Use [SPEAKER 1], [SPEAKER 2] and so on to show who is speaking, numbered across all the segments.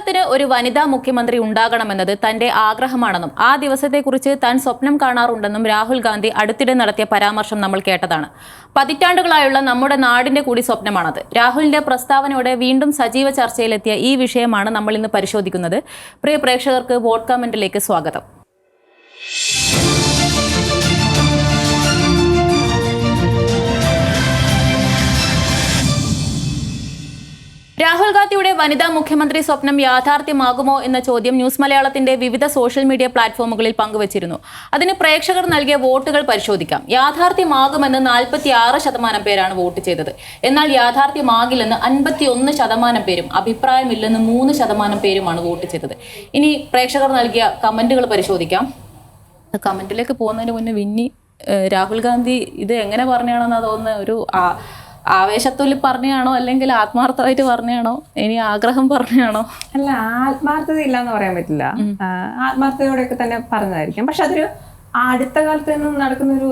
[SPEAKER 1] കേരളത്തിന് ഒരു വനിതാ മുഖ്യമന്ത്രി ഉണ്ടാകണമെന്നത് തന്റെ ആഗ്രഹമാണെന്നും ആ ദിവസത്തെക്കുറിച്ച് താൻ സ്വപ്നം കാണാറുണ്ടെന്നും രാഹുൽ ഗാന്ധി അടുത്തിടെ നടത്തിയ പരാമർശം നമ്മൾ കേട്ടതാണ്. പതിറ്റാണ്ടുകളായുള്ള നമ്മുടെ നാടിന്റെ കൂടി സ്വപ്നമാണത്. രാഹുലിന്റെ പ്രസ്താവനയോടെ വീണ്ടും സജീവ ചർച്ചയിലെത്തിയ ഈ വിഷയമാണ് നമ്മൾ ഇന്ന് പരിശോധിക്കുന്നത്. പ്രിയ പ്രേക്ഷകർക്ക് വോട്ട് കമന്റിലേക്ക് സ്വാഗതം. രാഹുൽ ഗാന്ധിയുടെ വനിതാ മുഖ്യമന്ത്രി സ്വപ്നം യാഥാർത്ഥ്യമാകുമോ എന്ന ചോദ്യം ന്യൂസ് മലയാളത്തിന്റെ വിവിധ സോഷ്യൽ മീഡിയ പ്ലാറ്റ്ഫോമുകളിൽ പങ്കുവച്ചിരുന്നു. അതിന് പ്രേക്ഷകർ നൽകിയ വോട്ടുകൾ പരിശോധിക്കാം. യാഥാർത്ഥ്യമാകുമെന്ന് 46% പേരാണ് വോട്ട് ചെയ്തത്. എന്നാൽ യാഥാർത്ഥ്യമാകില്ലെന്ന് 51% പേരും, അഭിപ്രായമില്ലെന്ന് 3% പേരുമാണ് വോട്ട് ചെയ്തത്. ഇനി പ്രേക്ഷകർ നൽകിയ കമന്റുകൾ പരിശോധിക്കാം. കമന്റിലേക്ക് പോകുന്നതിന് മുന്നേ വിന്നി, രാഹുൽ ഗാന്ധി ഇത് എങ്ങനെ പറഞ്ഞാണെന്നാ തോന്നുന്നത്? ഒരു ആവേശത്തിൽ പറഞ്ഞാണോ അല്ലെങ്കിൽ ആത്മാർത്ഥമായിട്ട് പറഞ്ഞാണോ, ഇനി ആഗ്രഹം പറഞ്ഞാണോ?
[SPEAKER 2] അല്ല, ആത്മാർത്ഥത ഇല്ലാന്ന് പറയാൻ പറ്റില്ല. ആത്മാർത്ഥതയോടെയൊക്കെ തന്നെ പറഞ്ഞതായിരിക്കും. പക്ഷെ അതൊരു അടുത്ത കാലത്ത് നിന്നും നടക്കുന്ന ഒരു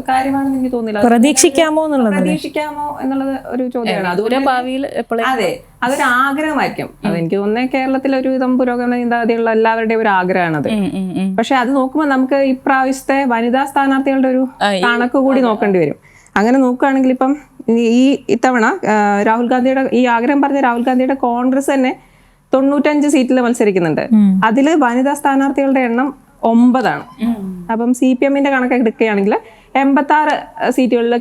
[SPEAKER 2] കാര്യമാണെന്ന് എനിക്ക് തോന്നില്ല.
[SPEAKER 3] പ്രതീക്ഷിക്കാമോ
[SPEAKER 2] എന്നുള്ളത് ഒരു ചോദ്യമാണ്. അതുപോലെ
[SPEAKER 1] ഭാവിയിൽ
[SPEAKER 2] അതെ, അതൊരു ആഗ്രഹമായിരിക്കും. അതെനിക്ക് തോന്നുന്നത് കേരളത്തിലെ ഒരു വിധം പുരോഗമന ചിന്താഗതിയുള്ള എല്ലാവരുടെയും ഒരു ആഗ്രഹമാണത്. പക്ഷെ അത് നോക്കുമ്പോൾ നമുക്ക് ഇപ്രാവശ്യത്തെ വനിതാ സ്ഥാനാർത്ഥികളുടെ ഒരു കണക്ക് കൂടി നോക്കേണ്ടി വരും. അങ്ങനെ നോക്കുകയാണെങ്കിൽ ഇപ്പം ഇത്തവണ രാഹുൽ ഗാന്ധിയുടെ ഈ ആഗ്രഹം പറഞ്ഞ രാഹുൽ ഗാന്ധിയുടെ കോൺഗ്രസ് തന്നെ 95 സീറ്റിൽ മത്സരിക്കുന്നുണ്ട്. അതിൽ വനിതാ സ്ഥാനാർത്ഥികളുടെ എണ്ണം 9 ആണ്. അപ്പം CPM കണക്ക് എടുക്കുകയാണെങ്കിൽ 86 സീറ്റുകളിൽ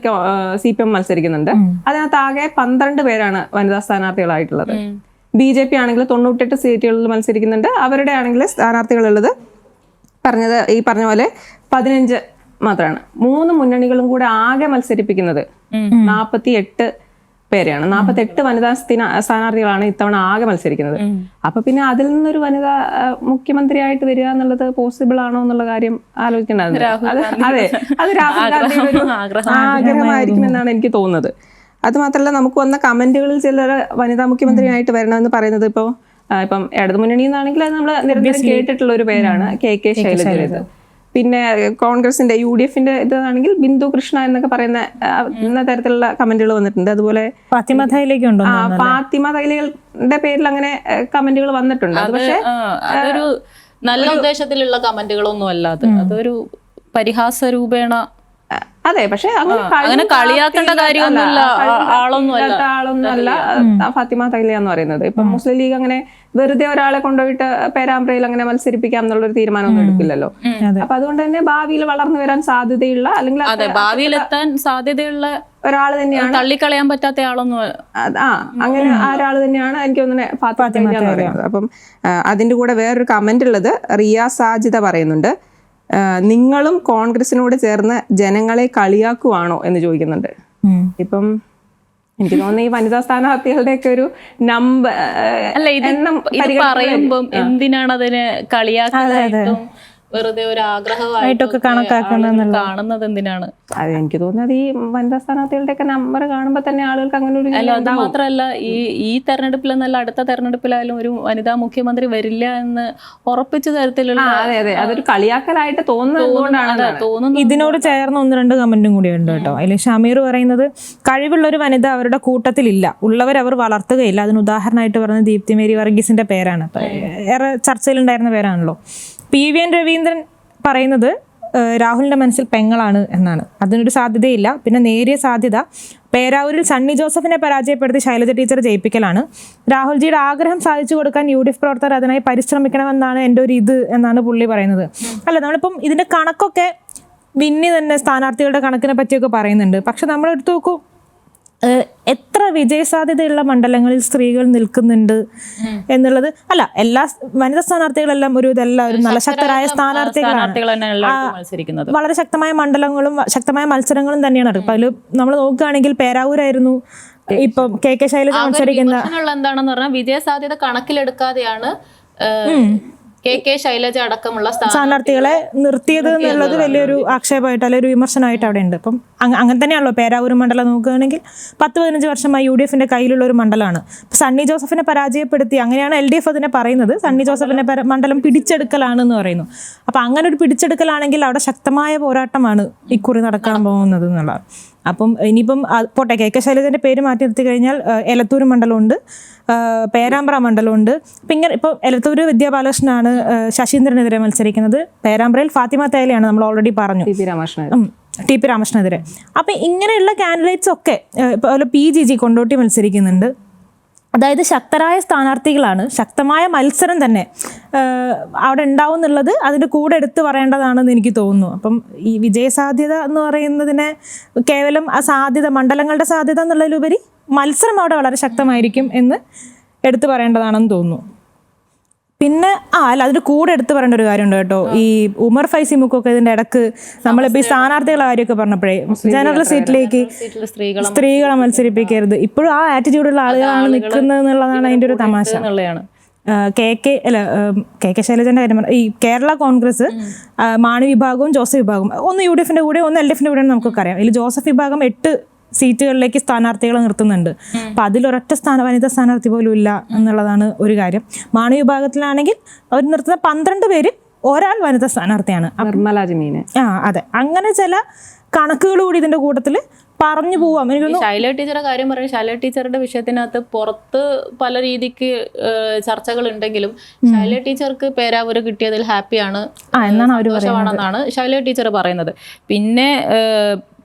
[SPEAKER 2] CPM മത്സരിക്കുന്നുണ്ട്. അതിനകത്ത് ആകെ 12 പേരാണ് വനിതാ സ്ഥാനാർത്ഥികളായിട്ടുള്ളത്. BJP ആണെങ്കിൽ 98 സീറ്റുകളിൽ മത്സരിക്കുന്നുണ്ട്. അവരുടെ ആണെങ്കിൽ സ്ഥാനാർത്ഥികളുള്ളത് ഈ പറഞ്ഞ പോലെ 15 മാത്രമാണ്. 3 മുന്നണികളും കൂടെ ആകെ മത്സരിപ്പിക്കുന്നത് 48 പേരെയാണ്. 48 വനിതാ സ്ഥാനാർത്ഥികളാണ് ഇത്തവണ ആകെ മത്സരിക്കുന്നത്. അപ്പൊ പിന്നെ അതിൽ നിന്നൊരു വനിതാ മുഖ്യമന്ത്രിയായിട്ട് വരിക എന്നുള്ളത് പോസിബിൾ ആണോ എന്നുള്ള കാര്യം ആലോചിക്കേണ്ടത്. അതെ, അത് രാഹുൽ ഗാന്ധിയുടെ ഒരു ആഗ്രഹമായിരിക്കും എന്നാണ് എനിക്ക് തോന്നുന്നത്. അത് മാത്രമല്ല, നമുക്ക് വന്ന കമന്റുകളിൽ ചിലർ വനിതാ മുഖ്യമന്ത്രിയായിട്ട് വരണമെന്ന് പറയുന്നത് ഇപ്പം ഇടതു മുന്നണി എന്നാണെങ്കിൽ അത് നമ്മൾ നിരന്തരം കേട്ടിട്ടുള്ള ഒരു പേരാണ് KK ശൈലജ. പിന്നെ കോൺഗ്രസിന്റെ UDF ഇതാണെങ്കിൽ ബിന്ദു കൃഷ്ണ എന്നൊക്കെ പറയുന്ന തരത്തിലുള്ള കമന്റുകൾ വന്നിട്ടുണ്ട്. അതുപോലെ
[SPEAKER 3] ഫാത്തിമ
[SPEAKER 2] തൈലികളുടെ പേരിൽ അങ്ങനെ കമന്റുകൾ വന്നിട്ടുണ്ട്. അത് പക്ഷേ
[SPEAKER 1] അതൊരു നല്ല ഉദ്ദേശത്തിലുള്ള കമന്റുകളൊന്നും അല്ലാതെ അതൊരു പരിഹാസ രൂപേണ.
[SPEAKER 2] അതെ, പക്ഷെ
[SPEAKER 1] അങ്ങനെ കളിയാക്കേണ്ട കാര്യമൊന്നുമില്ല.
[SPEAKER 2] ആളൊന്നുമല്ല ഫാത്തിമ തൈല എന്ന് പറയുന്നത്. ഇപ്പൊ മുസ്ലിം ലീഗ് അങ്ങനെ വെറുതെ ഒരാളെ കൊണ്ടുപോയിട്ട് പേരാമ്പ്രയിൽ അങ്ങനെ മത്സരിപ്പിക്കാം എന്നുള്ളൊരു തീരുമാനമൊന്നും എടുക്കില്ലല്ലോ. അപ്പൊ അതുകൊണ്ട് തന്നെ ഭാവിയിൽ വളർന്നു വരാൻ സാധ്യതയുള്ള അല്ലെങ്കിൽ
[SPEAKER 1] ഭാവിയിൽ എത്താൻ സാധ്യതയുള്ള
[SPEAKER 2] ഒരാൾ തന്നെയാണ്,
[SPEAKER 1] തള്ളിക്കളയാൻ പറ്റാത്ത ആളൊന്നും.
[SPEAKER 2] അങ്ങനെ ആ ഒരാൾ തന്നെയാണ് എനിക്ക് തോന്നുന്നത് ഫാത്തിമ തൈല എന്ന് പറയുന്നത്. അപ്പം അതിന്റെ കൂടെ വേറൊരു കമന്റ് ഉള്ളത് റിയ സാജിദ പറയുന്നുണ്ട്, നിങ്ങളും കോൺഗ്രസിനോട് ചേർന്ന് ജനങ്ങളെ കളിയാക്കുവാണോ എന്ന് ചോദിക്കുന്നുണ്ട്. ഇപ്പം എനിക്ക് തോന്നുന്നു ഈ വനിതാ സ്ഥാനാർത്ഥികളുടെയൊക്കെ ഒരു
[SPEAKER 1] എണ്ണം പറയുമ്പം എന്തിനാണ് അതിന് കളിയാക്കാനായിട്ടും വെറുതെ ഒരു ആഗ്രഹമായിട്ടൊക്കെ കാണുന്നത് എന്തിനാണ്?
[SPEAKER 2] അത് എനിക്ക് തോന്നുന്നത് ഈ വനിതാ സ്ഥാനാർത്ഥികളുടെ ഒക്കെ നമ്പർ കാണുമ്പോൾ തന്നെ ആളുകൾക്ക് അങ്ങനെ ഒരു.
[SPEAKER 1] അത് മാത്രമല്ല, ഈ തെരഞ്ഞെടുപ്പിലെന്നല്ല അടുത്ത തെരഞ്ഞെടുപ്പിലായാലും ഒരു വനിതാ മുഖ്യമന്ത്രി വരില്ല എന്ന് ഉറപ്പിച്ച തരത്തിലുള്ള.
[SPEAKER 2] അതെ, അതൊരു കളിയാക്കലായിട്ട് തോന്നുന്നു.
[SPEAKER 3] ഇതിനോട് ചേർന്ന് 1-2 കമന്റും കൂടി ഉണ്ട് കേട്ടോ. അതിൽ ഷമീർ പറയുന്നത്, കഴിവുള്ള ഒരു വനിത അവരുടെ കൂട്ടത്തിലില്ല, ഉള്ളവർ അവർ വളർത്തുകയില്ല. അതിന് ഉദാഹരണമായിട്ട് പറയുന്നത് ദീപ്തി മേരി വർഗീസിന്റെ പേരാണ്. ഏറെ ചർച്ചയിലുണ്ടായിരുന്ന പേരാണല്ലോ. PVN രവീന്ദ്രൻ പറയുന്നത് രാഹുലിന്റെ മനസ്സിൽ പെങ്ങളാണ് എന്നാണ്. അതിനൊരു സാധ്യതയില്ല. പിന്നെ നേരിയ സാധ്യത പേരാവൂരിൽ സണ്ണി ജോസഫിനെ പരാജയപ്പെടുത്തി ശൈലജ ടീച്ചർ ജയിപ്പിക്കലാണ്. രാഹുൽജിയുടെ ആഗ്രഹം സാധിച്ചു കൊടുക്കാൻ UDF പ്രവർത്തകർ അതിനായി പരിശ്രമിക്കണമെന്നാണ് എൻ്റെ ഒരു എന്നാണ് പുള്ളി പറയുന്നത്. അല്ല, നമ്മളിപ്പം ഇതിന്റെ കണക്കൊക്കെ വിന്നി തന്നെ സ്ഥാനാർത്ഥികളുടെ കണക്കിനെ പറ്റിയൊക്കെ പറയുന്നുണ്ട്. പക്ഷെ നമ്മളെടുത്ത് നോക്കൂ, എത്ര വിജയസാധ്യതയുള്ള മണ്ഡലങ്ങളിൽ സ്ത്രീകൾ നിൽക്കുന്നുണ്ട് എന്നുള്ളത്. അല്ല, എല്ലാ വനിതാ സ്ഥാനാർത്ഥികളെല്ലാം ഒരു നല്ല ശക്തരായ സ്ഥാനാർത്ഥികളാണ്. വളരെ ശക്തമായ മണ്ഡലങ്ങളും ശക്തമായ മത്സരങ്ങളും തന്നെയാണ് നടക്കുക. അതിൽ നമ്മൾ നോക്കുകയാണെങ്കിൽ പേരാവൂരായിരുന്നു ഇപ്പം KK ശൈലജ മത്സരിക്കുന്ന.
[SPEAKER 1] എന്താണെന്ന് പറഞ്ഞാൽ വിജയസാധ്യത കണക്കിലെടുക്കാതെയാണ് KK ശൈലജ അടക്കമുള്ള
[SPEAKER 3] സ്ഥാനാർത്ഥികളെ നിർത്തിയത് എന്നുള്ളത് വലിയൊരു ആക്ഷേപമായിട്ട് അല്ലെങ്കിൽ ഒരു വിമർശനമായിട്ട് അവിടെ ഉണ്ട്. അപ്പം അങ്ങനെ തന്നെയാണല്ലോ പേരാവൂർ മണ്ഡലം നോക്കുകയാണെങ്കിൽ 10-15 വർഷമായി UDF കയ്യിലുള്ള ഒരു മണ്ഡലമാണ്. സണ്ണി ജോസഫിനെ പരാജയപ്പെടുത്തി, അങ്ങനെയാണ് LDF അതിനെ പറയുന്നത്. സണ്ണി ജോസഫിന്റെ മണ്ഡലം പിടിച്ചെടുക്കലാണെന്ന് പറയുന്നു. അപ്പം അങ്ങനെ ഒരു പിടിച്ചെടുക്കലാണെങ്കിൽ അവിടെ ശക്തമായ പോരാട്ടമാണ് ഇക്കുറി നടക്കാൻ പോകുന്നത് എന്നുള്ളത്. അപ്പം ഇനിയിപ്പം പോട്ടെ, കെ ശൈലജൻ്റെ പേര് മാറ്റി നിർത്തി കഴിഞ്ഞാൽ എലത്തൂർ മണ്ഡലമുണ്ട്, പേരാമ്പ്ര മണ്ഡലമുണ്ട്. അപ്പം ഇങ്ങനെ ഇപ്പോൾ എലത്തൂർ വിദ്യാ ബാലകൃഷ്ണനാണ് ശശീന്ദ്രനെതിരെ മത്സരിക്കുന്നത്. പേരാമ്പ്രയിൽ ഫാത്തിമ തേലയാണ്, നമ്മൾ ഓൾറെഡി പറഞ്ഞു, ടി പി രാമകൃഷ്ണനെതിരെ. അപ്പം ഇങ്ങനെയുള്ള കാൻഡിഡേറ്റ്സ് ഒക്കെ ഇപ്പോൾ PGG കൊണ്ടോട്ടി മത്സരിക്കുന്നുണ്ട്. അതായത് ശക്തരായ സ്ഥാനാർത്ഥികളാണ്, ശക്തമായ മത്സരം തന്നെ അവിടെ ഉണ്ടാവും എന്നുള്ളത് അതിൻ്റെ കൂടെ എടുത്ത് പറയേണ്ടതാണെന്ന് എനിക്ക് തോന്നുന്നു. അപ്പം ഈ വിജയസാധ്യത എന്ന് പറയുന്നതിനെ കേവലം ആ സാധ്യത, മണ്ഡലങ്ങളുടെ സാധ്യത എന്നുള്ളതിലുപരി മത്സരം അവിടെ വളരെ ശക്തമായിരിക്കും എന്ന് എടുത്തു പറയേണ്ടതാണെന്ന് തോന്നുന്നു. പിന്നെ അല്ല, അതിൻ്റെ കൂടെ എടുത്ത് പറയേണ്ട ഒരു കാര്യമുണ്ട് കേട്ടോ. ഈ ഉമർ ഫൈസി മുക്കൊക്കെ ഇതിൻ്റെ ഇടക്ക് നമ്മളിപ്പോൾ ഈ സ്ഥാനാർത്ഥികളുടെ കാര്യമൊക്കെ പറഞ്ഞപ്പോഴേ ജനറൽ സീറ്റിലേക്ക് സ്ത്രീകളെ മത്സരിപ്പിക്കരുത്, ഇപ്പോഴും ആ ആറ്റിറ്റ്യൂഡുള്ള ആളുകളാണ് നിൽക്കുന്നത് എന്നുള്ളതാണ് അതിൻ്റെ ഒരു തമാശ. കെ ശൈലജൻ്റെ കാര്യം, ഈ കേരള കോൺഗ്രസ് മാണി വിഭാഗവും ജോസഫ് വിഭാഗവും, ഒന്ന് UDFൻ്റെ കൂടെ ഒന്ന് LDFൻ്റെ കൂടെ നമുക്കൊക്കെ അറിയാം. ഇതിൽ ജോസഫ് വിഭാഗം 8 സീറ്റുകളിലേക്ക് സ്ഥാനാർത്ഥികളെ നിർത്തുന്നുണ്ട്. അപ്പം അതിലൊരൊറ്റ വനിതാ സ്ഥാനാർത്ഥി പോലും ഇല്ല എന്നുള്ളതാണ് ഒരു കാര്യം. മാണി വിഭാഗത്തിലാണെങ്കിൽ അവർ നിർത്തുന്ന 12 പേര് ഒരാൾ വനിതാ സ്ഥാനാർത്ഥിയാണ്,
[SPEAKER 2] നിർമ്മല ജമീന്.
[SPEAKER 3] അതെ, അങ്ങനെ ചില കണക്കുകൾ കൂടി ഇതിന്റെ കൂട്ടത്തിൽ പറഞ്ഞു പോവാം.
[SPEAKER 1] ശൈല ടീച്ചറുടെ കാര്യം പറയും. ശൈല ടീച്ചറുടെ വിഷയത്തിനകത്ത് പുറത്ത് പല രീതിക്ക് ചർച്ചകൾ ഉണ്ടെങ്കിലും ശൈല ടീച്ചർക്ക് പേരാവൂര് കിട്ടിയതിൽ ഹാപ്പിയാണ്, സന്തോഷമാണെന്നാണ് ശൈല ടീച്ചർ പറയുന്നത്. പിന്നെ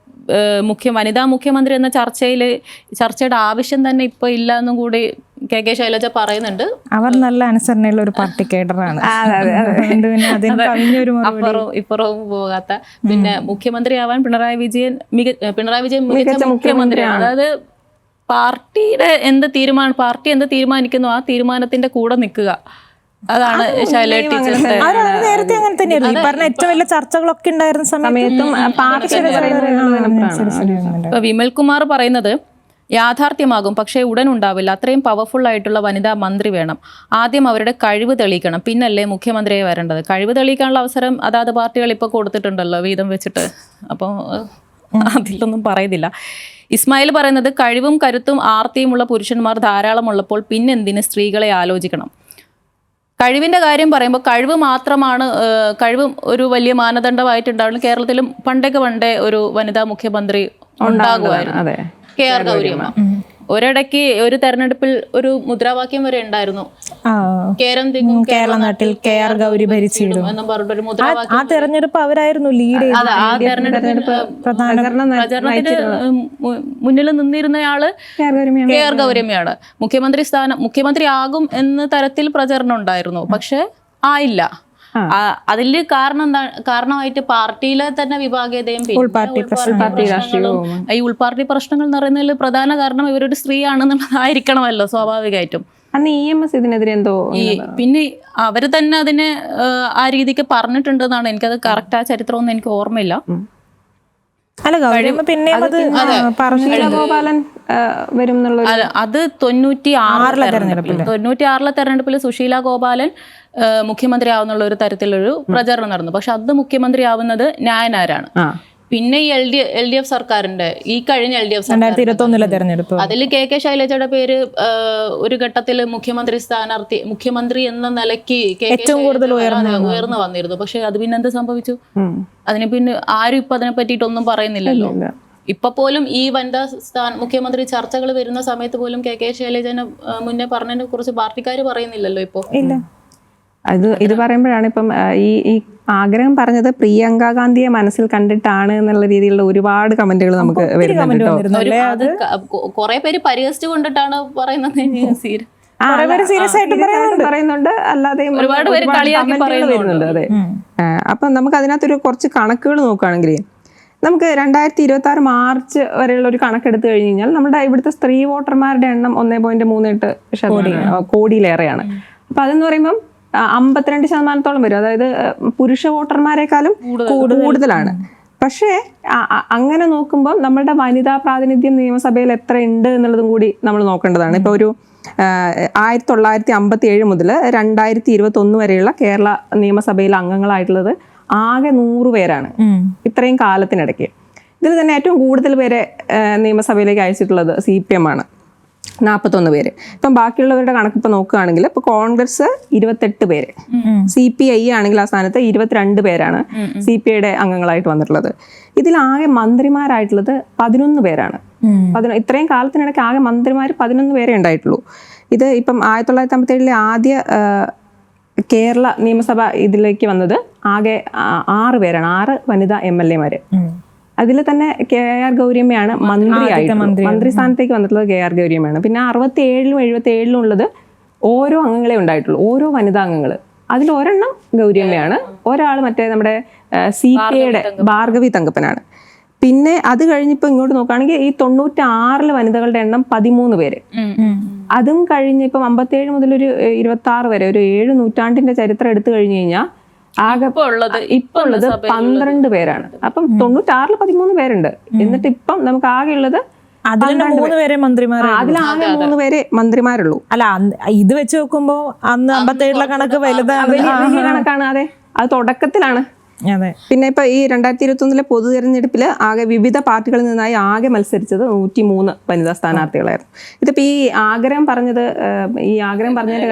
[SPEAKER 1] വനിതാ മുഖ്യമന്ത്രി എന്ന ചർച്ചയുടെ ആവശ്യം തന്നെ ഇപ്പൊ ഇല്ല എന്നും കൂടി കെ ശൈലജ പറയുന്നുണ്ട്.
[SPEAKER 3] അവർ നല്ല അനുസരണയുള്ള ഒരു പാർട്ടി കേഡറാണ്,
[SPEAKER 1] ഇപ്പുറവും പോകാത്ത. പിന്നെ മുഖ്യമന്ത്രി ആവാൻ പിണറായി വിജയൻ മികച്ച മുഖ്യമന്ത്രിയാണ്. അതായത് പാർട്ടിയുടെ പാർട്ടി എന്ത് തീരുമാനിക്കുന്നു ആ തീരുമാനത്തിന്റെ കൂടെ നിൽക്കുക, അതാണ് ശൈല ടീച്ചർ.
[SPEAKER 3] നേരത്തെ അങ്ങനെ തന്നെയായിരുന്നു. ഈ പറഞ്ഞ ഏറ്റവും വലിയ ചർച്ചകളൊക്കെ ഉണ്ടായിരുന്ന സമയത്തും
[SPEAKER 1] വിമൽകുമാർ പറയുന്നത് യാഥാർത്ഥ്യമാകും, പക്ഷേ ഉടൻ ഉണ്ടാവില്ല. അത്രയും പവർഫുൾ ആയിട്ടുള്ള വനിതാ മന്ത്രി വേണം. ആദ്യം അവരുടെ കഴിവ് തെളിയിക്കണം, പിന്നല്ലേ മുഖ്യമന്ത്രിയെ വരേണ്ടത്. കഴിവ് തെളിയിക്കാനുള്ള അവസരം അതാത് പാർട്ടികൾ ഇപ്പോൾ കൊടുത്തിട്ടുണ്ടല്ലോ വീതം വെച്ചിട്ട്, അപ്പോൾ അതിലൊന്നും പറയുന്നില്ല. ഇസ്മായിൽ പറയുന്നത് കഴിവും കരുത്തും ആർത്തിയുമുള്ള പുരുഷന്മാർ ധാരാളം ഉള്ളപ്പോൾ പിന്നെന്തിന് സ്ത്രീകളെ ആലോചിക്കണം. കഴിവിൻ്റെ കാര്യം പറയുമ്പോൾ കഴിവ് ഒരു വലിയ മാനദണ്ഡമായിട്ടുണ്ടാവുന്നു. കേരളത്തിലും പണ്ടേ ഒരു വനിതാ മുഖ്യമന്ത്രി ഉണ്ടാകുമായിരുന്നു, KR ഗൗരിയമ്മ. ഒരിടയ്ക്ക് ഒരു തെരഞ്ഞെടുപ്പിൽ ഒരു മുദ്രാവാക്യം വരെ ഉണ്ടായിരുന്നു, കേരം തിങ്ങും കേരള നാട്ടിൽ KR ഗൗരി ഭരിച്ചിടും എന്നും പറഞ്ഞിട്ടൊരു മുദ്രാവാക്യം.
[SPEAKER 3] ആ തെരഞ്ഞെടുപ്പ് അവരായിരുന്നു ലീഡ് ചെയ്തത്.
[SPEAKER 1] ആ തെരഞ്ഞെടുപ്പിൽ പ്രചരണത്തിന് മുന്നിൽ നിന്നിരുന്നയാള് KR ഗൗരിയമ്മയാണ്. മുഖ്യമന്ത്രി ആകും എന്ന തരത്തിൽ പ്രചരണം ഉണ്ടായിരുന്നു, പക്ഷെ ആയില്ല. അതില് കാരണമായിട്ട് പാർട്ടിയിലെ തന്നെ വിഭാഗീയതയും ഈ ഉൾപാർട്ടി പ്രശ്നങ്ങൾ എന്ന് പറയുന്നതിൽ പ്രധാന കാരണം ഇവരൊരു സ്ത്രീയാണെന്നുള്ളതായിരിക്കണമല്ലോ സ്വാഭാവികമായിട്ടും.
[SPEAKER 2] അന്ന് EMS ഇതിനെതിരെ എന്തോ
[SPEAKER 1] പിന്നെ അവര് തന്നെ അതിനെ ആ രീതിക്ക് പറഞ്ഞിട്ടുണ്ടെന്നാണ്. എനിക്കത് കറക്റ്റ് ആ ചരിത്രമൊന്നും എനിക്ക് ഓർമ്മയില്ല.
[SPEAKER 2] ഗോപാലൻ വരും
[SPEAKER 1] അത് 96 തെരഞ്ഞെടുപ്പിൽ സുശീല ഗോപാലൻ മുഖ്യമന്ത്രി ആവുന്നുള്ള ഒരു തരത്തിലൊരു പ്രചരണം നടന്നു. പക്ഷെ അത് മുഖ്യമന്ത്രി ആവുന്നത് നായനാരാണ്. പിന്നെ ഈ LDF സർക്കാരിന്റെ ഈ കഴിഞ്ഞ LDF
[SPEAKER 3] 2021 തെരഞ്ഞെടുപ്പ്
[SPEAKER 1] അതിൽ KK ശൈലജയുടെ പേര് ഒരു ഘട്ടത്തിൽ മുഖ്യമന്ത്രി എന്ന നിലയ്ക്ക്
[SPEAKER 3] ഏറ്റവും കൂടുതൽ
[SPEAKER 1] ഉയർന്നു വന്നിരുന്നു. പക്ഷെ അത് പിന്നെ എന്ത് സംഭവിച്ചു? അതിനെ പിന്നെ ആരും ഇപ്പൊ അതിനെ പറ്റിയിട്ടൊന്നും പറയുന്നില്ലല്ലോ. ഇപ്പൊ പോലും ഈ വനിതാ മുഖ്യമന്ത്രി ചർച്ചകൾ വരുന്ന സമയത്ത് പോലും KK ശൈലജനെ മുന്നേ പറഞ്ഞതിനെ കുറിച്ച് പാർട്ടിക്കാർ പറയുന്നില്ലല്ലോ ഇപ്പൊ.
[SPEAKER 2] ഇത് പറയുമ്പോഴാണ് ഇപ്പം ഈ ആഗ്രഹം പറഞ്ഞത് പ്രിയങ്ക ഗാന്ധിയെ മനസ്സിൽ കണ്ടിട്ടാണ് എന്നുള്ള രീതിയിലുള്ള ഒരുപാട് കമന്റുകൾ നമുക്ക്
[SPEAKER 1] അത് കുറെ പേര് പരിഹസിച്ചു കൊണ്ടിട്ടാണ് പറയുന്നത്.
[SPEAKER 2] പറയുന്നുണ്ട്, അല്ലാതെ ഒരുപാട് പേര് വരുന്നുണ്ട്. അതെ, അപ്പൊ നമുക്ക് അതിനകത്തൊരു കുറച്ച് കണക്കുകൾ നോക്കുകയാണെങ്കിൽ നമുക്ക് 2026 മാർച്ച് വരെയുള്ള ഒരു കണക്കെടുത്ത് കഴിഞ്ഞ് കഴിഞ്ഞാൽ നമ്മുടെ ഇവിടുത്തെ സ്ത്രീ വോട്ടർമാരുടെ എണ്ണം 1.38 കോടിയിലേറെയാണ്. അപ്പൊ അതെന്ന് പറയുമ്പം 52% വരും. അതായത് പുരുഷ വോട്ടർമാരെക്കാളും കൂടുതലാണ്. പക്ഷേ അങ്ങനെ നോക്കുമ്പോൾ നമ്മളുടെ വനിതാ പ്രാതിനിധ്യം നിയമസഭയിൽ എത്ര ഉണ്ട് എന്നുള്ളതും കൂടി നമ്മൾ നോക്കേണ്ടതാണ്. ഇപ്പോൾ ഒരു 1957 മുതൽ 2021 വരെയുള്ള കേരള നിയമസഭയിലെ അംഗങ്ങളായിട്ടുള്ളത് ആകെ 100 പേരാണ്. ഇത്രയും കാലത്തിനിടയ്ക്ക് ഇതിൽ തന്നെ ഏറ്റവും കൂടുതൽ പേരെ നിയമസഭയിലേക്ക് അയച്ചിട്ടുള്ളത് CPM ആണ്. 41 പേര്. ഇപ്പം ബാക്കിയുള്ളവരുടെ കണക്ക് ഇപ്പം നോക്കുകയാണെങ്കിൽ ഇപ്പോൾ കോൺഗ്രസ് 28 പേര്, CPI ആണെങ്കിൽ ആ സ്ഥാനത്ത് 22 പേരാണ് CPIയുടെ അംഗങ്ങളായിട്ട് വന്നിട്ടുള്ളത്. ഇതിലാകെ മന്ത്രിമാരായിട്ടുള്ളത് 11 പേരാണ്. ഇത്രയും കാലത്തിനിടയ്ക്ക് ആകെ മന്ത്രിമാർ 11 പേരേ ഉണ്ടായിട്ടുള്ളൂ. ഇത് ഇപ്പം 1957 ആദ്യ കേരള നിയമസഭ ഇതിലേക്ക് വന്നത് ആകെ 6 പേരാണ്, 6 വനിതാ MLA മാര്. അതിൽ തന്നെ KR ഗൗരിയമ്മയാണ് മന്ത്രി സ്ഥാനത്തേക്ക് വന്നിട്ടുള്ളത്. KR ഗൗരിയമ്മയാണ്. പിന്നെ 67ലും 77ലും ഉള്ളത് ഓരോ അംഗങ്ങളെ ഉണ്ടായിട്ടുള്ളൂ, ഓരോ വനിതാ അംഗങ്ങൾ. അതിൽ ഒരെണ്ണം ഗൗരിയമ്മയാണ്, ഒരാൾ മറ്റേ നമ്മുടെ CPIയുടെ ഭാർഗവി തങ്കപ്പനാണ്. പിന്നെ അത് കഴിഞ്ഞിപ്പോൾ ഇങ്ങോട്ട് നോക്കുകയാണെങ്കിൽ ഈ 96 വനിതകളുടെ എണ്ണം 13 പേര്. അതും കഴിഞ്ഞ് ഇപ്പം 57 മുതൽ ഒരു 26 വരെ ഒരു 7 നൂറ്റാണ്ടിന്റെ ചരിത്രം എടുത്തു കഴിഞ്ഞു കഴിഞ്ഞാൽ ആകെ ഇപ്പൊ ഉള്ളത് 12 പേരാണ്. അപ്പം 96 13 പേരുണ്ട്. എന്നിട്ട് ഇപ്പം നമുക്ക് ആകെ ഉള്ളത്
[SPEAKER 3] അതിലാകെ 3 പേരെ മന്ത്രിമാരുള്ളൂ. അല്ല, ഇത് വെച്ച് നോക്കുമ്പോ അന്ന് 57 കണക്ക് വലുതാണ്,
[SPEAKER 2] വലിയ കണക്കാണ്. അതെ, അത് തുടക്കത്തിലാണ്. പിന്നെ ഇപ്പൊ ഈ 2021 പൊതു തെരഞ്ഞെടുപ്പിൽ ആകെ വിവിധ പാർട്ടികളിൽ നിന്നായി ആകെ മത്സരിച്ചത് 103 വനിതാ സ്ഥാനാർത്ഥികളായിരുന്നു. ഇതിപ്പോ ഈ ആഗ്രഹം പറഞ്ഞതിന്റെ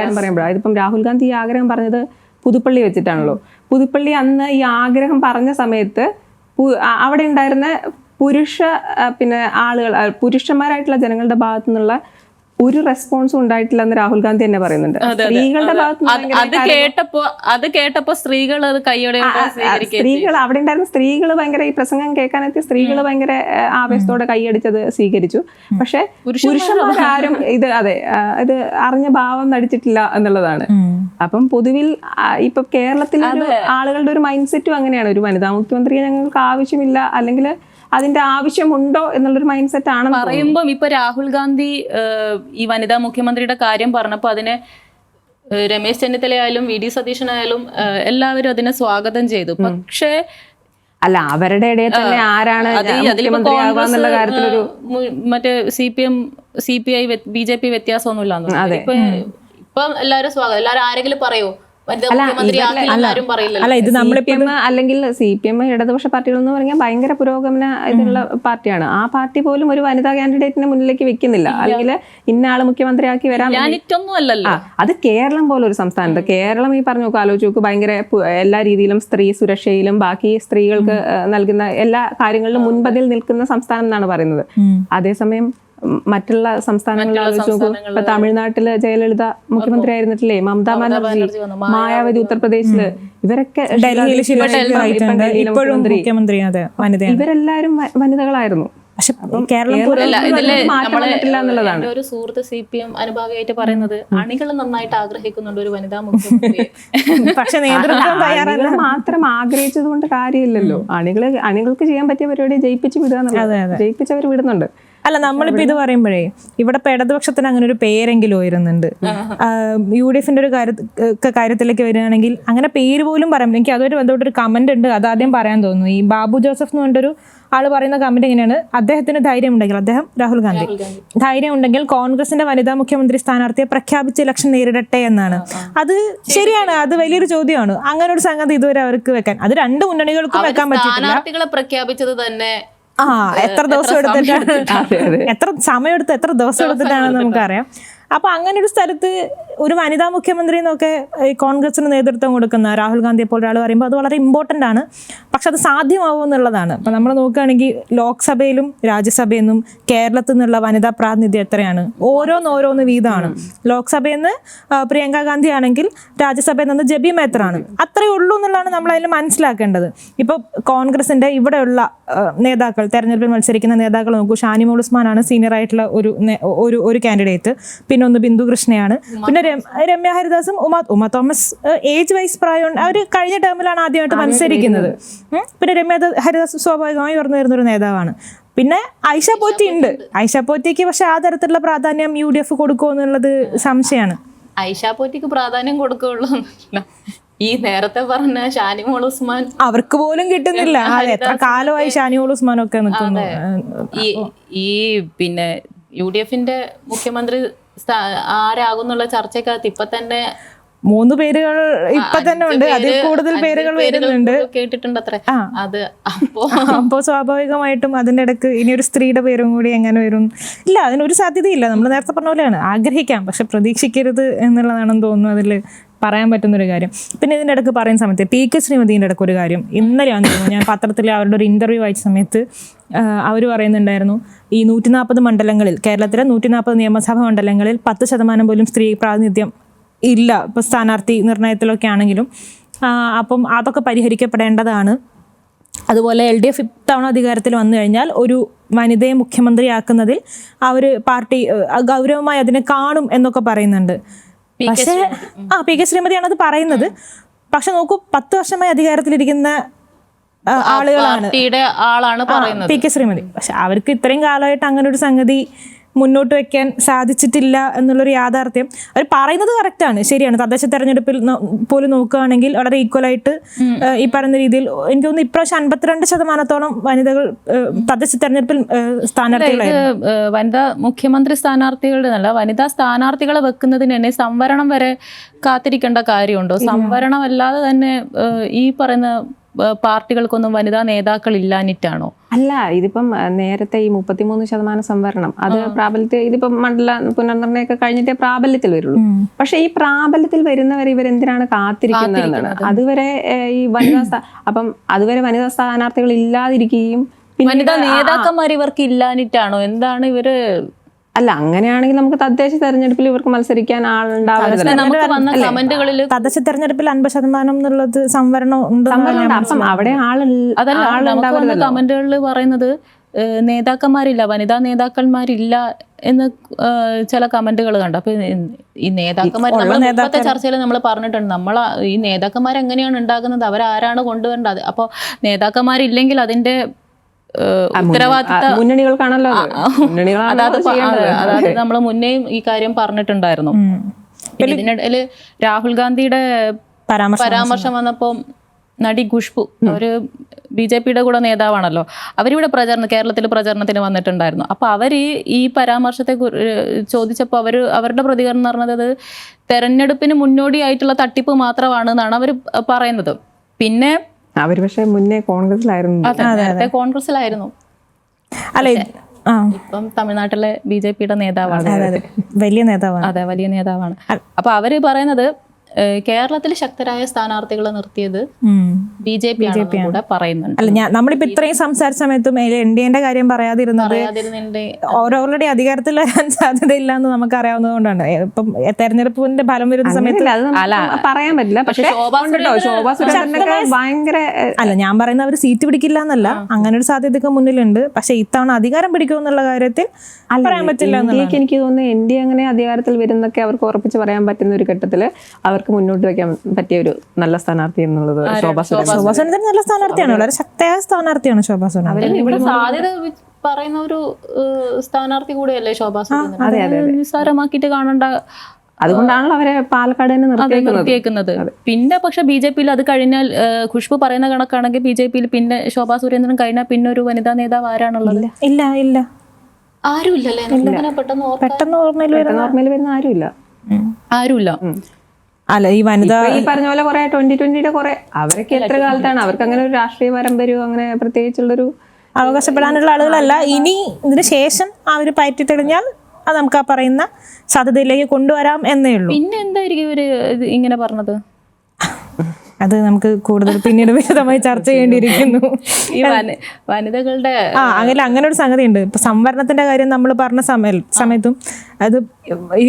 [SPEAKER 2] കാര്യം പറയുമ്പോഴാണ്, ഇതിപ്പം രാഹുൽ ഗാന്ധി ഈ ആഗ്രഹം പറഞ്ഞത് പുതുപ്പള്ളി വെച്ചിട്ടാണല്ലോ. പുതുപ്പള്ളി അന്ന് ഈ ആഗ്രഹം പറഞ്ഞ സമയത്ത് അവിടെ ഉണ്ടായിരുന്ന പുരുഷന്മാരായിട്ടുള്ള ജനങ്ങളുടെ ഭാഗത്തു നിന്നുള്ള ഒരു റെസ്പോൺസും ഉണ്ടായിട്ടില്ല എന്ന് രാഹുൽ ഗാന്ധി തന്നെ പറയുന്നുണ്ട്. സ്ത്രീകളുടെ
[SPEAKER 1] അത് കേട്ടപ്പോ സ്ത്രീകൾ അത് കൈയോടെ
[SPEAKER 2] അവിടെ ഉണ്ടായിരുന്ന സ്ത്രീകൾ ഭയങ്കര ഈ പ്രസംഗം കേൾക്കാനെത്തിയ സ്ത്രീകൾ ഭയങ്കര ആവേശത്തോടെ കൈയടിച്ചത് സ്വീകരിച്ചു. പക്ഷെ പുരുഷന്മാരാരും ഇത് അറിഞ്ഞ ഭാവം നടിച്ചിട്ടില്ല എന്നുള്ളതാണ്. അപ്പം പൊതുവിൽ ഇപ്പൊ കേരളത്തിലെ ആളുകളുടെ ഒരു മൈൻഡ് സെറ്റും അങ്ങനെയാണ്. ഒരു വനിതാ മുഖ്യമന്ത്രിയെ ഞങ്ങൾക്ക് ആവശ്യമില്ല, അല്ലെങ്കിൽ അതിന്റെ ആവശ്യമുണ്ടോ എന്നുള്ളൊരു മൈൻഡ് സെറ്റ് ആണ്
[SPEAKER 1] പറയുമ്പം. ഇപ്പൊ രാഹുൽ ഗാന്ധി ഈ വനിതാ മുഖ്യമന്ത്രിയുടെ കാര്യം പറഞ്ഞപ്പോൾ അതിനെ രമേശ് ചെന്നിത്തലയായാലും VD സതീശനായാലും എല്ലാവരും അതിനെ സ്വാഗതം ചെയ്തു. പക്ഷേ
[SPEAKER 2] അല്ല, അവരുടെ ഇടയിൽ തന്നെ ആരാണ് മുഖ്യമന്ത്രിയാവാന്നുള്ള കാര്യത്തിലൊരു
[SPEAKER 1] മറ്റേ CPI BJP വ്യത്യാസമൊന്നുമില്ല. ഇപ്പം എല്ലാവരും സ്വാഗതം. എല്ലാവരും ആരെങ്കിലും പറയോ
[SPEAKER 2] അല്ലെങ്കിൽ CPM ഇടതുപക്ഷ പാർട്ടികൾ എന്ന് പറഞ്ഞാൽ ഭയങ്കര പുരോഗമന ഇതുള്ള പാർട്ടിയാണ്. ആ പാർട്ടി പോലും ഒരു വനിതാ കാൻഡിഡേറ്റിനെ മുന്നിലേക്ക് വെക്കുന്നില്ല, അല്ലെങ്കിൽ ഇന്ന ആള് മുഖ്യമന്ത്രിയാക്കി വരാൻ. അത് കേരളം പോലെ ഒരു സംസ്ഥാനത്ത്, കേരളം ഈ പറഞ്ഞു നോക്കുക, ആലോചിച്ച് നോക്ക്, ഭയങ്കര എല്ലാ രീതിയിലും സ്ത്രീ സുരക്ഷയിലും ബാക്കി സ്ത്രീകൾക്ക് നൽകുന്ന എല്ലാ കാര്യങ്ങളിലും മുൻപതിൽ നിൽക്കുന്ന സംസ്ഥാനം എന്നാണ് പറയുന്നത്. അതേസമയം മറ്റുള്ള സംസ്ഥാനങ്ങളിൽ ആലോചിച്ച് നോക്കൂ. ഇപ്പൊ തമിഴ്നാട്ടില് ജയലളിത മുഖ്യമന്ത്രി ആയിരുന്നിട്ടില്ലേ, മമതാ ബാനർജി, മായാവതി ഉത്തർപ്രദേശില്, ഇവരൊക്കെ ഇവരെല്ലാരും വനിതകളായിരുന്നു. പക്ഷെ
[SPEAKER 1] ഒരു സുഹൃത്ത് CPM അനുഭാവിയായിട്ട് പറയുന്നത് അണികൾ നന്നായിട്ട് ആഗ്രഹിക്കുന്നുണ്ട് ഒരു വനിതാ മുഖ്യമന്ത്രിയെ.
[SPEAKER 2] പക്ഷെ നേതൃത്വം മാത്രം ആഗ്രഹിച്ചത് കൊണ്ട് കാര്യമില്ലല്ലോ. അണികൾക്ക് ചെയ്യാൻ പറ്റിയ പരിപാടി ജയിപ്പിച്ച് വിടുക എന്നുള്ളത്, ജയിപ്പിച്ചവർ വിടുന്നുണ്ട്.
[SPEAKER 3] അല്ല, നമ്മളിപ്പോ ഇത് പറയുമ്പോഴേ ഇവിടെ ഇടതുപക്ഷത്തിന് അങ്ങനെ ഒരു പേരെങ്കിലും വരുന്നുണ്ട്. UDFന്റെ ഒരു കാര്യത്തിലേക്ക് വരികയാണെങ്കിൽ അങ്ങനെ പേര് പോലും പറയാൻ, എനിക്ക് അതുമായിട്ട് ബന്ധപ്പെട്ടൊരു കമന്റ് ഉണ്ട്, അതാദ്യം പറയാൻ തോന്നുന്നു. ഈ ബാബു ജോസഫ് എന്ന് പറഞ്ഞൊരു ആള് പറയുന്ന കമന്റ് എങ്ങനെയാണ്, അദ്ദേഹത്തിന് ധൈര്യം ഉണ്ടെങ്കിൽ, അദ്ദേഹം രാഹുൽ ഗാന്ധി ധൈര്യം ഉണ്ടെങ്കിൽ കോൺഗ്രസിന്റെ വനിതാ മുഖ്യമന്ത്രി സ്ഥാനാർത്ഥിയെ പ്രഖ്യാപിച്ച് ഇലക്ഷൻ നേരിടട്ടെ എന്നാണ്. അത് ശരിയാണ്, അത് വലിയൊരു ചോദ്യമാണ്. അങ്ങനെ ഒരു സംഗതി ഇതുവരെ അവർക്ക് വെക്കാൻ, അത് രണ്ട് മുന്നണികൾക്കും വെക്കാൻ പറ്റില്ല.
[SPEAKER 1] പ്രഖ്യാപിച്ചത് തന്നെ
[SPEAKER 3] എത്ര ദിവസം എടുത്തിട്ടാണ്, എത്ര സമയം എത്ര ദിവസം എടുത്തിട്ടാണെന്ന് നമുക്കറിയാം. അപ്പൊ അങ്ങനെ ഒരു സ്ഥലത്ത് ഒരു വനിതാ മുഖ്യമന്ത്രി എന്നൊക്കെ ഈ കോൺഗ്രസിന് നേതൃത്വം കൊടുക്കുന്ന രാഹുൽ ഗാന്ധിയെ പോലെ ഒരാൾ പറയുമ്പോൾ അത് വളരെ ഇമ്പോർട്ടൻ്റ് ആണ്. പക്ഷെ അത് സാധ്യമാവും എന്നുള്ളതാണ്. അപ്പം നമ്മൾ നോക്കുകയാണെങ്കിൽ ലോക്സഭയിലും രാജ്യസഭയിൽ കേരളത്തിൽ നിന്നുള്ള വനിതാ പ്രാതിനിധ്യം എത്രയാണ്? ഓരോന്ന് വീതമാണ്. ലോക്സഭയിൽ നിന്ന് പ്രിയങ്ക ഗാന്ധി ആണെങ്കിൽ രാജ്യസഭയിൽ നിന്ന് ജബി മേത്തറാണ്. അത്രയേ ഉള്ളൂ എന്നുള്ളതാണ് നമ്മൾ അതിൽ മനസ്സിലാക്കേണ്ടത്. ഇപ്പോൾ കോൺഗ്രസിൻ്റെ ഇവിടെയുള്ള നേതാക്കൾ, തെരഞ്ഞെടുപ്പിൽ മത്സരിക്കുന്ന നേതാക്കൾ നോക്കൂ. ഷാനിമോൾ ഉസ്മാനാണ് സീനിയർ ആയിട്ടുള്ള ഒരു കാൻഡിഡേറ്റ്. പിന്നെ ഒന്ന് ബിന്ദു കൃഷ്ണയാണ്. പിന്നെ രമ്യ ഹരിദാസും ഉമ തോമസ് ഏജ് വൈസ് പ്രായം, അവർ കഴിഞ്ഞ ടേമിലാണ് ആദ്യമായിട്ട് മത്സരിക്കുന്നത്. പിന്നെ രമ്യ ഹരിദാസ് സ്വാഭാവികമായി ഉയർന്നു വരുന്നൊരു നേതാവാണ്. പിന്നെ ഐഷ പോറ്റി ഉണ്ട്. ഐഷ പോറ്റിക്ക് പക്ഷെ ആ തരത്തിലുള്ള പ്രാധാന്യം UDF കൊടുക്കുമോ എന്നുള്ളത് സംശയമാണ്.
[SPEAKER 1] ഐഷ പോറ്റിക്ക് പ്രാധാന്യം കൊടുക്കുള്ളൂ. ഈ നേരത്തെ പറഞ്ഞ ഷാനിമോൾ ഉസ്മാൻ അവർക്ക്
[SPEAKER 3] പോലും കിട്ടുന്നില്ല. എത്ര കാലമായി ഷാനിമോൾ ഉസ്മാൻ ഒക്കെ നിൽക്കുന്നു.
[SPEAKER 1] ഈ പിന്നെ UDFന്റെ മുഖ്യമന്ത്രി ആരാകുന്നുള്ള ചർച്ചക്കകത്ത് ഇപ്പൊ തന്നെ
[SPEAKER 3] 3 പേരുകൾ ഇപ്പൊ തന്നെ ഉണ്ട്, അതിൽ കൂടുതൽ പേരുകൾ വരുന്നുണ്ട്.
[SPEAKER 1] കേട്ടിട്ടുണ്ട് അത്ര. അത്
[SPEAKER 3] അപ്പോൾ സ്വാഭാവികമായിട്ടും അതിൻ്റെ ഇടയ്ക്ക് ഇനി ഒരു സ്ത്രീയുടെ പേരും കൂടി എങ്ങനെ വരും? ഇല്ല, അതിനൊരു സാധ്യതയില്ല. നമ്മൾ നേരത്തെ പറഞ്ഞ പോലെയാണ്, ആഗ്രഹിക്കാം പക്ഷെ പ്രതീക്ഷിക്കരുത് എന്നുള്ളതാണെന്ന് തോന്നുന്നു അതിൽ പറയാൻ പറ്റുന്നൊരു കാര്യം. പിന്നെ ഇതിൻ്റെ ഇടയ്ക്ക് പറയുന്ന സമയത്ത് PK ശ്രീമതിൻ്റെ ഇടയ്ക്ക് ഒരു കാര്യം ഇന്നലെയാണെന്ന് തോന്നുന്നു, ഞാൻ പത്രത്തിൽ അവരുടെ ഒരു ഇൻ്റർവ്യൂ വായിച്ച സമയത്ത് അവർ പറയുന്നുണ്ടായിരുന്നു, ഈ 140 മണ്ഡലങ്ങളിൽ, കേരളത്തിലെ 140 നിയമസഭാ മണ്ഡലങ്ങളിൽ 10% പോലും സ്ത്രീ പ്രാതിനിധ്യം ഇല്ല ഇപ്പോൾ സ്ഥാനാർത്ഥി നിർണയത്തിലൊക്കെ ആണെങ്കിലും. അപ്പം അതൊക്കെ പരിഹരിക്കപ്പെടേണ്ടതാണ്. അതുപോലെ LDF ഇത്തവണ അധികാരത്തിൽ വന്നു കഴിഞ്ഞാൽ ഒരു വനിതയെ മുഖ്യമന്ത്രിയാക്കുന്നതിൽ അവർ പാർട്ടി ഗൗരവമായി അതിനെ കാണും എന്നൊക്കെ പറയുന്നുണ്ട്. പക്ഷേ PK ശ്രീമതിയാണ് അത് പറയുന്നത്. പക്ഷെ നോക്കൂ, 10 വർഷമായി അധികാരത്തിലിരിക്കുന്ന ആളുകളാണ് PK ശ്രീമതി. പക്ഷെ അവർക്ക് ഇത്രയും കാലമായിട്ട് അങ്ങനെ ഒരു സംഗതി മുന്നോട്ട് വെക്കാൻ സാധിച്ചിട്ടില്ല എന്നുള്ളൊരു യാഥാർത്ഥ്യം. അവർ പറയുന്നത് കറക്റ്റാണ്, ശരിയാണ്. തദ്ദേശ തെരഞ്ഞെടുപ്പിൽ പോലും നോക്കുകയാണെങ്കിൽ വളരെ ഈക്വലായിട്ട് ഈ പറയുന്ന രീതിയിൽ എനിക്ക് തോന്നുന്നു ഇപ്രാവശ്യം 52% വനിതകൾ തദ്ദേശ തെരഞ്ഞെടുപ്പിൽ സ്ഥാനാർത്ഥികളായിരുന്നു.
[SPEAKER 1] വനിതാ മുഖ്യമന്ത്രി സ്ഥാനാർത്ഥികളുടെ നല്ല വനിതാ സ്ഥാനാർത്ഥികളെ വെക്കുന്നതിന് തന്നെ സംവരണം വരെ കാത്തിരിക്കേണ്ട കാര്യമുണ്ടോ? സംവരണം അല്ലാതെ തന്നെ ഈ പറയുന്ന പാർട്ടികൾക്കൊന്നും വനിതാ നേതാക്കൾ ഇല്ലാഞ്ഞിട്ടാണോ?
[SPEAKER 2] അല്ല, ഇതിപ്പം നേരത്തെ ഈ 33% സംവരണം അത് പ്രാബല്യത്തിൽ, ഇതിപ്പം മണ്ഡല പുനർനിർണ്ണയമൊക്കെ കഴിഞ്ഞിട്ടേ പ്രാബല്യത്തിൽ വരുള്ളൂ. പക്ഷെ ഈ പ്രാബല്യത്തിൽ വരുന്നവരെ ഇവരെന്തിനാണ് കാത്തിരിക്കുന്നതെന്നാണ്. അതുവരെ ഈ അപ്പം അതുവരെ വനിതാ സ്ഥാനാർത്ഥികൾ ഇല്ലാതിരിക്കുകയും
[SPEAKER 1] വനിതാ നേതാക്കന്മാർ ഇവർക്ക് ഇല്ലാഞ്ഞിട്ടാണോ? എന്താണ് ഇവര്?
[SPEAKER 2] അല്ല, അങ്ങനെയാണെങ്കിൽ നമുക്ക് തദ്ദേശ തെരഞ്ഞെടുപ്പിൽ ഇവർക്ക് മത്സരിക്കാൻ ആളുണ്ടാവില്ല.
[SPEAKER 3] തദ്ദേശ തെരഞ്ഞെടുപ്പിൽ 50% എന്നുള്ളത് സംവരണം
[SPEAKER 2] അപ്പം അവിടെ
[SPEAKER 1] ആളുണ്ടാവുന്ന കമന്റുകളിൽ പറയുന്നത് നേതാക്കന്മാരില്ല, വനിതാ നേതാക്കന്മാരില്ല എന്ന് ചില കമന്റുകൾ കണ്ടു. അപ്പൊ ഈ നേതാക്കന്മാർ ചർച്ചയിൽ നമ്മൾ പറഞ്ഞിട്ടുണ്ട്, നമ്മൾ ഈ നേതാക്കന്മാർ എങ്ങനെയാണ് ഉണ്ടാകുന്നത്, അവരാരാണ് കൊണ്ടുവരേണ്ടത്. അപ്പൊ നേതാക്കന്മാരില്ലെങ്കിൽ അതിന്റെ
[SPEAKER 2] മുന്നണികൾക്കാണല്ലോ.
[SPEAKER 1] അതായത് നമ്മൾ മുന്നേയും ഈ കാര്യം പറഞ്ഞിട്ടുണ്ടായിരുന്നു. ഇതിനിടയില് രാഹുൽ ഗാന്ധിയുടെ പരാമർശം വന്നപ്പോ നടി ഖുഷ്ബു, അവര് BJPയുടെ കൂടെ നേതാവാണല്ലോ, അവരിവിടെ കേരളത്തിൽ പ്രചരണത്തിന് വന്നിട്ടുണ്ടായിരുന്നു. അപ്പൊ അവര് ഈ പരാമർശത്തെ ചോദിച്ചപ്പോൾ അവരുടെ പ്രതികരണം എന്ന് പറഞ്ഞത് തെരഞ്ഞെടുപ്പിന് മുന്നോടിയായിട്ടുള്ള തട്ടിപ്പ് മാത്രമാണെന്നാണ് അവർ പറയുന്നത്. പിന്നെ
[SPEAKER 2] അവര് പക്ഷെ മുന്നേ കോൺഗ്രസിലായിരുന്നു.
[SPEAKER 3] അല്ലെ,
[SPEAKER 1] ഇപ്പം തമിഴ്നാട്ടിലെ BJPയുടെ നേതാവാണ്.
[SPEAKER 3] വലിയ നേതാവാണ്.
[SPEAKER 1] അതെ, വലിയ നേതാവാണ്. അപ്പൊ അവര് പറയുന്നത് കേരളത്തിൽ ശക്തരായ സ്ഥാനാർത്ഥികളെ നിർത്തിയത് BJP കൂടെ പറയുന്നുണ്ട്.
[SPEAKER 3] അല്ല, നമ്മളിപ്പോ ഇത്രയും സംസാരിച്ച സമയത്തും NDAന്റെ കാര്യം പറയാതിരുന്നത് ഓൾറെഡി അധികാരത്തിൽ വരാൻ സാധ്യതയില്ല എന്ന് നമുക്ക് അറിയാവുന്നതുകൊണ്ടാണ്. ഇപ്പം തെരഞ്ഞെടുപ്പിന്റെ ഫലം വരുന്ന സമയത്ത്
[SPEAKER 2] പറയാൻ പറ്റില്ല. പക്ഷേ
[SPEAKER 3] അല്ല, ഞാൻ പറയുന്നത് അവർ സീറ്റ് പിടിക്കില്ല എന്നല്ല, അങ്ങനെ ഒരു സാധ്യതയൊക്കെ മുന്നിലുണ്ട്. പക്ഷെ ഇത്തവണ അധികാരം പിടിക്കുമെന്നുള്ള കാര്യത്തിൽ പറയാൻ പറ്റില്ല.
[SPEAKER 2] എനിക്ക് തോന്നുന്നു NDA അങ്ങനെ അധികാരത്തിൽ വരുന്നൊക്കെ അവർക്ക് ഉറപ്പിച്ച് പറയാൻ പറ്റുന്ന ഒരു ഘട്ടത്തില് അവർക്ക് മുന്നോട്ട് വെക്കാൻ പറ്റിയ ഒരു നല്ല സ്ഥാനാർത്ഥി എന്നുള്ളത് ശോഭാ സുരേന്ദ്രൻ.
[SPEAKER 3] നല്ല സ്ഥാനാർത്ഥിയാണ്, വളരെ ശക്തയായ സ്ഥാനാർത്ഥിയാണ് ശോഭാ സുരേന്ദ്രൻ.
[SPEAKER 1] സാധ്യത പറയുന്ന ഒരു സ്ഥാനാർത്ഥി കൂടെയല്ലേ ശോഭാ സുരേന്ദ്രൻ. നിസ്സാരമാക്കിയിട്ട് കാണേണ്ട.
[SPEAKER 2] അതുകൊണ്ടാണല്ലോ അവരെ പാലക്കാട്
[SPEAKER 1] നിർത്തിയേക്കുന്നത്. പിന്നെ പക്ഷെ BJPയിൽ അത് കഴിഞ്ഞാൽ ഖുഷ്ബു പറയുന്ന കണക്കാണെങ്കിൽ BJPയിൽ പിന്നെ ശോഭാ സുരേന്ദ്രൻ കഴിഞ്ഞാൽ പിന്നെ ഒരു വനിതാ നേതാവ് ആരാണുള്ളത്?
[SPEAKER 3] ഇല്ല
[SPEAKER 1] ആരുമില്ലല്ലേ?
[SPEAKER 3] പെട്ടെന്ന് ഓർമ്മയിൽ
[SPEAKER 2] വരുന്ന
[SPEAKER 1] ആരുമില്ല.
[SPEAKER 3] അല്ല, ഈ വനിത
[SPEAKER 2] ഈ പറഞ്ഞ പോലെ കുറെ 2020 കുറെ അവരൊക്കെ എത്ര കാലത്താണ് അവർക്ക് അങ്ങനെ ഒരു രാഷ്ട്രീയ പാരമ്പര്യമോ അങ്ങനെ പ്രത്യേകിച്ചുള്ളൊരു
[SPEAKER 3] അവകാശപ്പെടാനുള്ള ആളുകളല്ല. ഇനി ഇതിന് ശേഷം അവർ പയറ്റി തെളിഞ്ഞാൽ അത് നമുക്ക് ആ പറയുന്ന സാധ്യതയിലേക്ക് കൊണ്ടുവരാം എന്നേ ഉള്ളൂ.
[SPEAKER 1] പിന്നെ എന്തായിരിക്കും ഇവര് ഇങ്ങനെ പറഞ്ഞത്?
[SPEAKER 3] അത് നമുക്ക് കൂടുതൽ പിന്നീട് വിശദമായി ചർച്ച ചെയ്യേണ്ടിയിരിക്കുന്നു.
[SPEAKER 1] ഈ വനിതകളുടെ
[SPEAKER 3] അങ്ങനെ ഒരു സംഗതി ഉണ്ട്. ഇപ്പൊ സംവരണത്തിന്റെ കാര്യം നമ്മൾ പറഞ്ഞ സമയത്തും അത് ഈ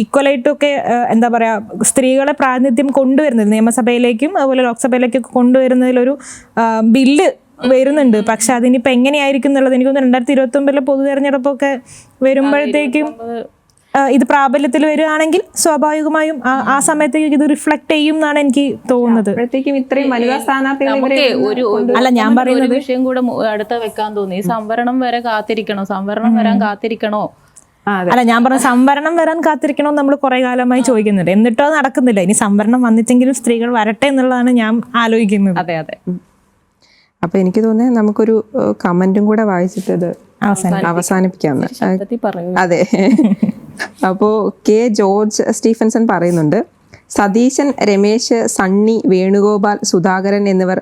[SPEAKER 3] ഈക്വലായിട്ടൊക്കെ എന്താ പറയാ, സ്ത്രീകളെ പ്രാതിനിധ്യം കൊണ്ടുവരുന്നത് നിയമസഭയിലേക്കും അതുപോലെ ലോക്സഭയിലേക്കൊക്കെ കൊണ്ടുവരുന്നതിലൊരു ബില്ല് വരുന്നുണ്ട്. പക്ഷെ അതിനിപ്പോ എങ്ങനെയായിരിക്കും എന്നുള്ളത് എനിക്ക് തോന്നുന്നു 2029 പൊതു തെരഞ്ഞെടുപ്പൊക്കെ വരുമ്പോഴത്തേക്കും ഇത് പ്രാബല്യത്തിൽ വരികയാണെങ്കിൽ സ്വാഭാവികമായും ആ സമയത്തേക്ക് ഇത് റിഫ്ലക്ട് ചെയ്യും എന്നാണ് എനിക്ക് തോന്നുന്നത്.
[SPEAKER 1] അല്ല, ഞാൻ പറയുന്നത് വിഷയം കൂടെ അടുത്ത വെക്കാൻ തോന്നി. സംവരണം വരെ കാത്തിരിക്കണോ? സംവരണം വരാൻ കാത്തിരിക്കണോ?
[SPEAKER 3] അല്ല, ഞാൻ പറഞ്ഞ സംവരണം വരാൻ കാത്തിരിക്കണോ നമ്മൾ കുറെ കാലമായി ചോദിക്കുന്നുണ്ട്, എന്നിട്ടോ നടക്കുന്നില്ല. ഇനി സംവരണം വന്നിട്ടെങ്കിലും സ്ത്രീകൾ വരട്ടെ എന്നുള്ളതാണ് ഞാൻ ആലോചിക്കുന്നത്.
[SPEAKER 1] അതെ.
[SPEAKER 2] അപ്പൊ എനിക്ക് തോന്നുന്നത് നമുക്കൊരു കമന്റും കൂടെ വായിച്ചിട്ട് അവസാനിപ്പിക്കാന്ന്. അതെ. അപ്പോൾ K. ജോർജ് സ്റ്റീഫൻസൺ പറയുന്നുണ്ട്, സതീശൻ, രമേശ്, സണ്ണി, വേണുഗോപാൽ, സുധാകരൻ എന്നിവർ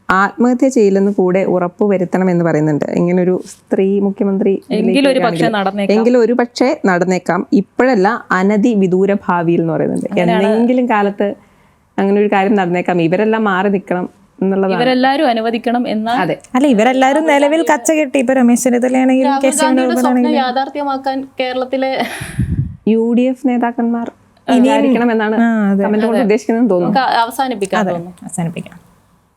[SPEAKER 2] ആത്മഹത്യ ചെയ്യില്ലെന്ന് കൂടെ ഉറപ്പുവരുത്തണമെന്ന് പറയുന്നുണ്ട്. ഇങ്ങനൊരു സ്ത്രീ മുഖ്യമന്ത്രി എങ്കിലും ഒരു പക്ഷേ നടന്നേക്കാം. ഇപ്പോഴല്ല, അനധി വിദൂര ഭാവിയിൽ എന്ന് പറയുന്നുണ്ട്. എന്തെങ്കിലും കാലത്ത് അങ്ങനെ ഒരു കാര്യം നടന്നേക്കാം. ഇവരെല്ലാം മാറി നിൽക്കണം എന്നുള്ളതാണ്.
[SPEAKER 1] ഇവരെല്ലാരും അനുവദിക്കണം എന്നാൽ
[SPEAKER 2] അതെ,
[SPEAKER 3] അല്ല ഇവരെല്ലാരും നിലവിൽ കച്ച കെട്ടി. ഇപ്പൊ രമേശ് ചെന്നിത്തലയാണെങ്കിലും
[SPEAKER 1] യാഥാർത്ഥ്യമാക്കാൻ കേരളത്തിലെ
[SPEAKER 2] UDF നേതാക്കന്മാർ എന്നാണ് കമന്റ് കൊണ്ട് ഉദ്ദേശിക്കുന്നത് തോന്നുന്നു.
[SPEAKER 1] അവസാനിപ്പിക്കാൻ തോന്നുന്നു.
[SPEAKER 3] അവസാനിപ്പിക്കാം.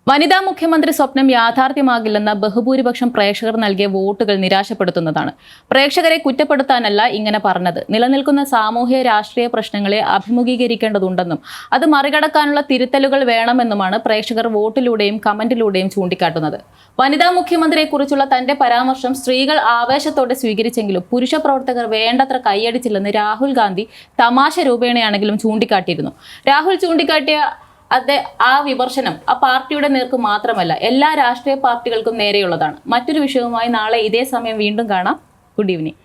[SPEAKER 1] വനിതാ മുഖ്യമന്ത്രി സ്വപ്നം യാഥാർത്ഥ്യമാകില്ലെന്ന ബഹുഭൂരിപക്ഷം പ്രേക്ഷകർ നൽകിയ വോട്ടുകൾ നിരാശപ്പെടുത്തുന്നതാണ്. പ്രേക്ഷകരെ കുറ്റപ്പെടുത്താനല്ല ഇങ്ങനെ പറഞ്ഞത്. നിലനിൽക്കുന്ന സാമൂഹ്യ രാഷ്ട്രീയ പ്രശ്നങ്ങളെ അഭിമുഖീകരിക്കേണ്ടതുണ്ടെന്നും അത് മറികടക്കാനുള്ള തിരുത്തലുകൾ വേണമെന്നുമാണ് പ്രേക്ഷകർ വോട്ടിലൂടെയും കമന്റിലൂടെയും ചൂണ്ടിക്കാട്ടുന്നത്. വനിതാ മുഖ്യമന്ത്രിയെക്കുറിച്ചുള്ള തന്റെ പരാമർശം സ്ത്രീകൾ ആവേശത്തോടെ സ്വീകരിച്ചെങ്കിലും പുരുഷ പ്രവർത്തകർ വേണ്ടത്ര കൈയടിച്ചില്ലെന്ന് രാഹുൽ ഗാന്ധി തമാശ രൂപേണയാണെങ്കിലും ചൂണ്ടിക്കാട്ടിയിരുന്നു. രാഹുൽ ചൂണ്ടിക്കാട്ടിയ ആ വിമർശനം ആ പാർട്ടിയുടെ നേർക്ക് മാത്രമല്ല, എല്ലാ രാഷ്ട്രീയ പാർട്ടികൾക്കും നേരെയുള്ളതാണ്. മറ്റൊരു വിഷയവുമായി നാളെ ഇതേ സമയം വീണ്ടും കാണാം. Good evening.